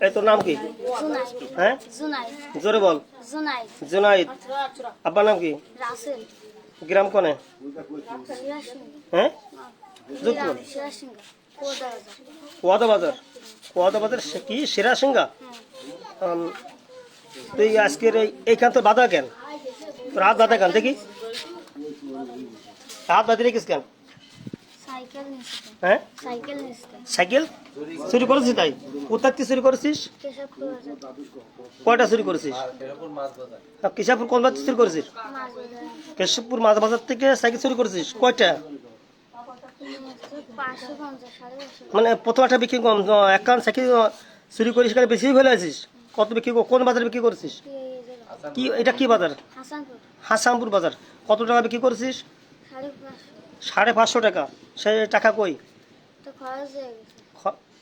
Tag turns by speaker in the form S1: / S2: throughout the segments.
S1: এই তোর নাম কি? হ্যাঁ, জোরে বল। জুনাইদ। আব্বার নাম কি? গ্রাম কোনে? হ্যাঁ, যোধপুর। ওয়াদা বাজার। ওয়াদা বাজার কি সিরাসিঙ্গা? তুই আজকের এইখান তো বাধা কেন? তোর হাত বাধা কেন দেখি? হাত বাঁধি রেখিস কেন? হ্যাঁ, সাইকেল চুরি করেছিস? তাই কোথা থেকে চুরি করেছিস? কয়টা চুরি করেছিস? কেশবপুর কোন বাজার চুরি করেছিস? কেশবপুর মাছ বাজার থেকে সাইকেল চুরি করেছিস কয়টা? মানে প্রথম একটা বিক্রি একখান সাইকেল চুরি করিস, সেখানে বেশি ফেলে আছিস। কত বিক্রি, কোন বাজারে বিক্রি করেছিস? কি এটা কি বাজার? হাসানপুর বাজার। কত টাকা বিক্রি করেছিস? 550 টাকা। সেই টাকা কই?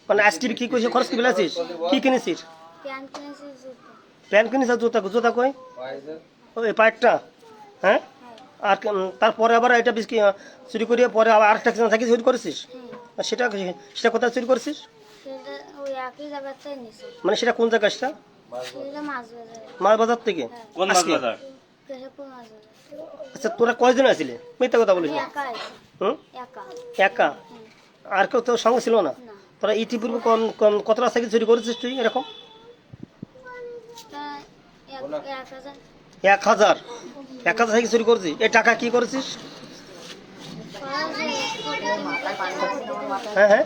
S1: মানে আজকে বিক্রি করেছিস, খরচ কি ফেলেছিস? কি কিনেছিস? প্যান্ট কিনেছিস? জুতা? জুতা কই? ওই পায়েরটা। হ্যাঁ, আর তারপরে আবার এটা বিক্রি চুরি করিয়ে পরে আবার আরেকটা সাইকেল চুরি করেছিস। সেটা সেটা কোথায় চুরি করেছিস? মানে সেটা কোন জায়গা? সেটা মাছ বাজার থেকে।
S2: কোন মাছ বাজার?
S1: আচ্ছা, তোরা কয়জন আসছিলে? মিথ্যা কথা বলিস। একা? আর কেউ তোর সঙ্গে ছিল না? তোরা ইতিপূর্বে কতটা সাইকেল চুরি করেছিস তুই এরকম? 1000 সাইকেল চুরি করেছিস। এই টাকা কি করেছিস? হ্যাঁ হ্যাঁ,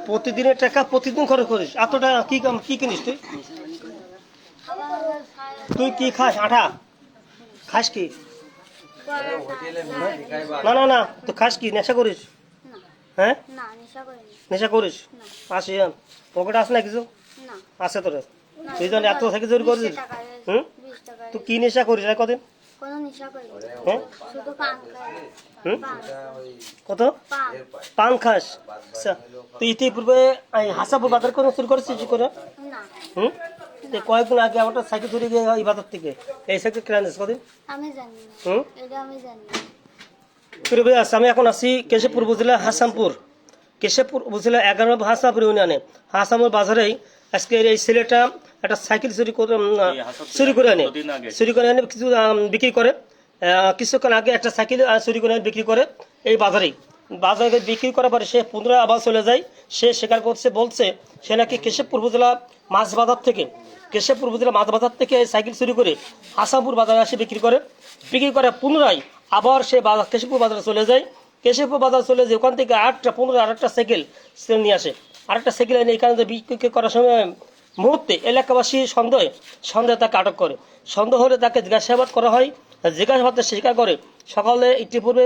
S1: প্রতিদিনের টাকা প্রতিদিন খরচ করিস। এত টাকা কি কিনিস তুই? তুই কি খাস? আঠা খাস কি? না না না, তুই খাস কি? নেশা করিস? হ্যাঁ, নেশা করিস? আসি পকেটে আসে না কিছু? আছে তোর? তুই যখন এত সাইকেল চুরি করেছিস, তুই কি নেশা করিস? আর কদিন? হ্যাঁ, কত পান খাস? আচ্ছা, তুই ইতিপূর্বে হাসাপুর বাজার করে চুরি করেছিস করে? কয়েকদিন আগে আমার সাইকেল চুরি গিয়ে এই বাজার থেকে এই সাইকেল কেনা নিস কদিন? আমি এখন আছি কেশবপুর উপজেলা হাসামপুর। কেশবপুর উপজেলা 11 নম্বর হাসামপুর ইউনিয়নে হাসামপুর বাজারেই আজকে এই ছেলেটা একটা সাইকেল চুরি করে আনে কিছু বিক্রি করে। কিছুক্ষণ আগে একটা সাইকেল চুরি করে বিক্রি করে এই বাজারে বিক্রি করার পরে সে পুনরায় আবার চলে যায়। সে স্বীকার করছে, বলছে সে নাকি কেশবপুর উপজেলা মাছ বাজার থেকে সাইকেল চুরি করে হাসামপুর বাজারে এসে বিক্রি করে পুনরায় আবার সে কেশবপুর বাজারে চলে যায়। কেশবপুর বাজার চলে যায়, ওখান থেকে আরেকটা সাইকেল সে নিয়ে আসে। আরেকটা সাইকেল এনে এখানে বিক্রি করার সময় মুহূর্তে এলাকাবাসী সন্দেহে তাকে আটক করে। সন্দেহ হলে তাকে জিজ্ঞাসাবাদ করা হয়। জিজ্ঞাসাবাদে স্বীকার করে সকালে ইতিপূর্বে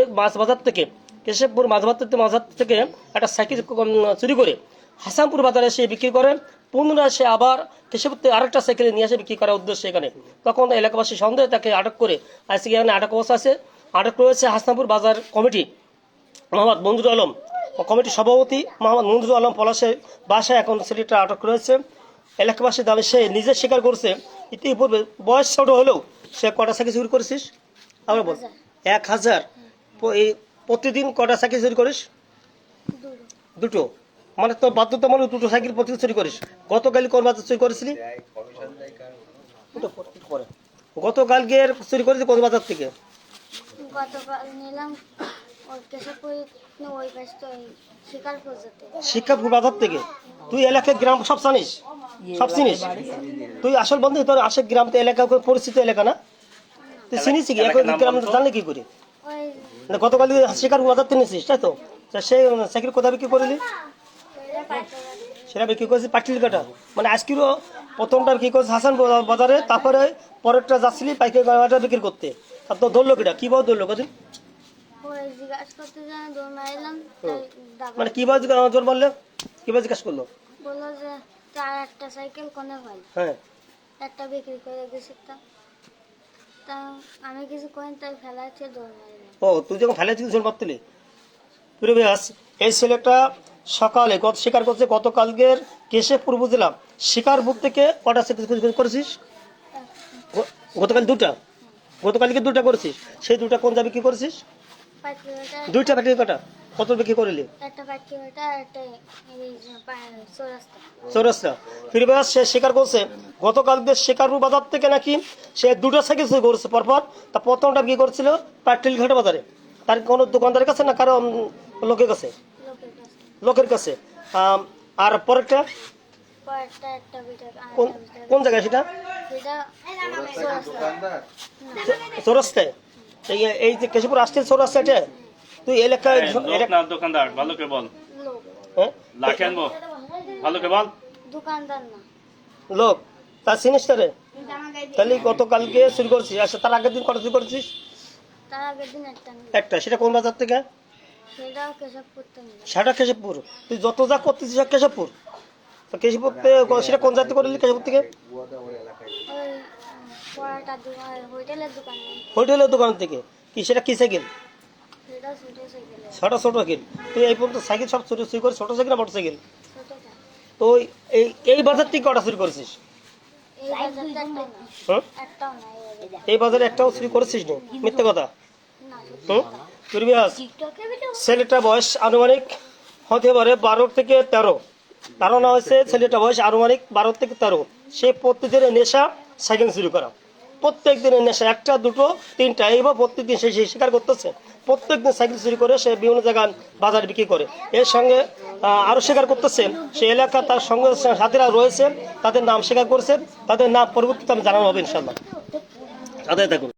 S1: কেশবপুর মাছ বাজার থেকে একটা সাইকেল চুরি করে হাসামপুর বাজারে সে বিক্রি করে। পুনরায় সে আবার কেশবপুর থেকে আরেকটা সাইকেল নিয়ে আসে বিক্রি করার উদ্দেশ্যে এখানে। তখন এলাকাবাসী সন্দেহে তাকে আটক করে আজকে এখানে আটক অবস্থা আছে। আটক রয়েছে হাসামপুর বাজার কমিটি মোহাম্মদ মঞ্জুর আলম, কমিটির সভাপতি মোহাম্মদ মঞ্জুর আলম পলাশের বাসায় এখন ছেলেটা আটক রয়েছে। এলাকাবাসীর দাবি সে নিজে স্বীকার করছে ইতিপূর্বে বয়স ছোট হলেও সে কটা সাইকেল চুরি করেছিস? আমরা বল 1000। এই প্রতিদিন কটা সাইকেল চুরি করিস? দুটো। মানে তোর বাধ্যতামূলক দুটো সাইকেল প্রতিদিন চুরি করিস। গতকালই কোন বাজার চুরি করেছিলি? গতকালকে চুরি করেছিস কোন বাজার থেকে? শিক্ষাপুর বাজার থেকে। তুই এলাকার গ্রাম সব জানিস? সব চিনিস? তুই আসল বন্ধু তোর আশেক গ্রাম তো এলাকা পরিচিত এলাকা না? তুই চিনিস কি? এখন গ্রাম জানলে কি করে? গতকাল শিকারপুর বাজার থেকে নিয়েছিস, তাই তো? সেই সাইকেল কোথায় বিক্রি করলি? সেটা বিক্রি করেছিস পাটলি কাটা। মানে আজকেরও প্রথমটা বিক্রি করেছিস হাসান বাজারে, তারপরে পরেরটা যাচ্ছিলি পাইকারি গাড়িটা বিক্রি করতে। আর তো ধরলো কিটা? কি ভাবে ধরলো কদিন? মানে কিভাবে জোর মারলে? কিভাবে জিজ্ঞাসা করলো?
S3: একটা সাইকেল কোনে ভাই?
S1: হ্যাঁ,
S3: একটা বিক্রি করে গেছি। তা আমি কিছু কইন তাই ফেলাইছে দৌড় মারলাম।
S1: ও, তুই যখন ফেলাইছিস জোর মারতেলি? এই ছেলেটা সকালে স্বীকার করছে গতকালকের কেশবপুর উপজেলা শিকারপুর থেকে কটা সাইকেল করেছিস? গতকাল দুটা করেছিস। সেই দুটা কোন যাবে কি করেছিস?
S3: পাটকি বেটা,
S1: দুইটা প্যাকেট কটা কত বিক্রি করলি?
S3: একটা পাটকি বেটা, একটা এই যে চৌরাস্তা।
S1: চৌরাস্তা। ফিরবাস সে স্বীকার করছে গতকালকে শিকারপুর বাজার থেকে নাকি সে দুটো সাইকেল চুরি করেছে পরপর। তা প্রথমটা বিক্রি করছিল পাটকেল ঘাট বাজারে, তার কোনো দোকানদারের কাছে না কারো লোকের কাছে?
S3: লোকের কাছে।
S1: লোকের কাছে। আর পরেরটা
S3: পরেরটা একটা বেটা,
S1: কোন কোন জায়গায় সেটা?
S3: বেটা চৌরাস্তা।
S1: চৌরাস্তায়। এই যে কেশবপুর আসছিল চৌরাস্তা, এটা তুই এলাকায়
S2: লোক না দোকানদার, ভালো করে বল।
S3: লোক,
S1: হ্যাঁ?
S2: লাখে আনবো, ভালো করে বল।
S3: দোকানদার না।
S1: লোক তার চিনিস রে? তাহলে গতকালকে চুরি করছিস, আচ্ছা তার আগের দিন কটা চুরি করছিস?
S3: তার আগের দিন একটা নিল,
S1: একটা, সেটা কোন বাজার থেকে?
S3: সেটাও কেশবপুর থেকে নিল।
S1: সেটা কেশবপুর। তুই যত যা করতেছিস সব কেশবপুর। তো কেশবপুর সেটা কোন জায়গাতে করলি কেশবপুর থেকে?
S3: ওই পড়াটা দোকান, হোটেলের দোকান নেই,
S1: হোটেলের দোকান থেকে। কি সেটা কি সাইকেল?
S3: সেটাও ছোট সাইকেলে,
S1: ছোট ছোট সাইকেল। তুই এই পর্যন্ত সাইকেল সব চুরি চুরি করে ছোট সাইকেল না মোটর সাইকেল?
S3: ছোটটা।
S1: তো এই এই বাজার থেকে কটা চুরি করেছিস?
S3: এই বাজারটা একটাও না,
S1: হুম?
S3: একটাও না এই বাজারে।
S1: এই বাজারে একটাও চুরি করেছিস না? মিথ্যে কথা।
S3: না,
S1: হুম? ফিরবাস
S3: টিকটকে ভিডিও
S1: ছেলেটা বয়স আনুমানিক হতে পারে 12 থেকে 13। ধারণা হয়েছে ছেলেটা বয়স আনুমানিক 12 থেকে 13। সে প্রত্যেকদিনের নেশা সাইকেল চুরি করা, প্রত্যেক দিনের নেশা, একটা দুটো তিনটা, এইবার প্রত্যেকদিন সে স্বীকার করতেছে প্রত্যেকদিন সাইকেল চুরি করে সে বিভিন্ন জায়গায় বাজারে বিক্রি করে। এর সঙ্গে আরও স্বীকার করতেছে সে এলাকা তার সঙ্গে সাথীরা রয়েছে, তাদের নাম স্বীকার করছে, তাদের নাম পরবর্তীতে আমি জানানো হবে ইনশাল্লাহ। আদায় থাকুন।